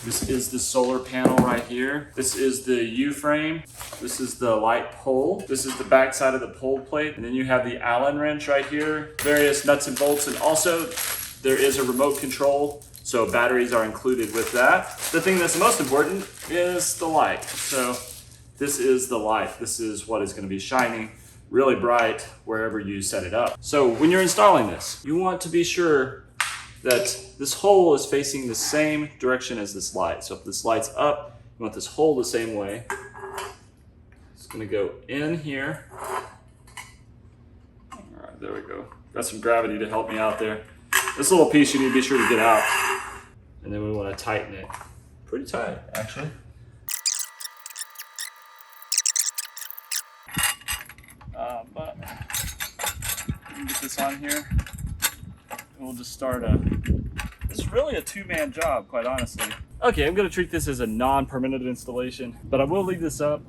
This is the solar panel right here. This is the U-frame. This is the light pole. This is the back side of the pole plate. And then you have the Allen wrench right here, various nuts and bolts. And also there is a remote control. So batteries are included with that. The thing that's most important is the light. So this is the light. This is what is going to be shining really bright wherever you set it up. So when you're installing this, you want to be sure that this hole is facing the same direction as this light. So if this light's up, you want this hole the same way. It's gonna go in here. All right, there we go. Got some gravity to help me out there. This little piece you need to be sure to get out. And then we wanna tighten it. Pretty tight, actually. But we can get this on here. We'll just start it's really a two-man job, quite honestly. Okay, I'm gonna treat this as a non-permanent installation, but I will leave this up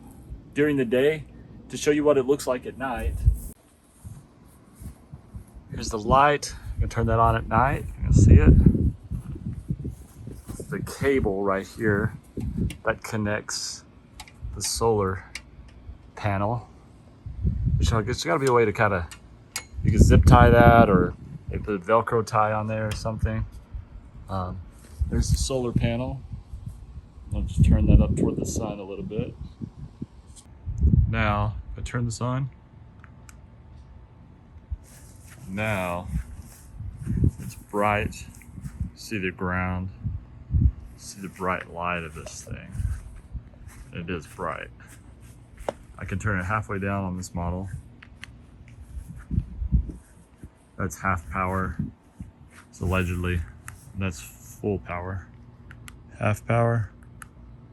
during the day to show you what it looks like at night. Here's the light. I'm gonna turn that on at night. You can see it. It's the cable right here that connects the solar panel. So I guess there's gotta be a way to kind of, you can zip tie that, or they put a Velcro tie on there or something. There's the solar panel. I'll just turn that up toward the sun a little bit. Now, if I turn this on, now it's bright. See the ground, see the bright light of this thing. It is bright. I can turn it halfway down on this model. That's half power, it's allegedly. That's full power. Half power,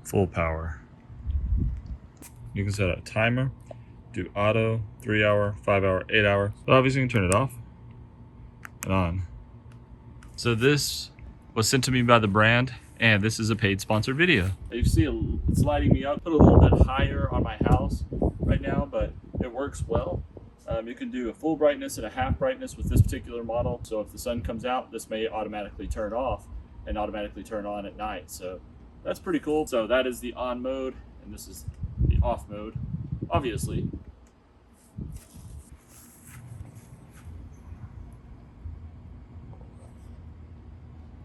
full power. You can set a timer, do auto, 3 hour, 5 hour, 8 hour. But obviously you can turn it off and on. So this was sent to me by the brand, and this is a paid sponsored video. You see it's lighting me up, put a little bit higher on my house right now, but it works well. You can do a full brightness and a half brightness with this particular model. So if the sun comes out, this may automatically turn off and automatically turn on at night. So that's pretty cool. So that is the on mode, and this is the off mode, obviously.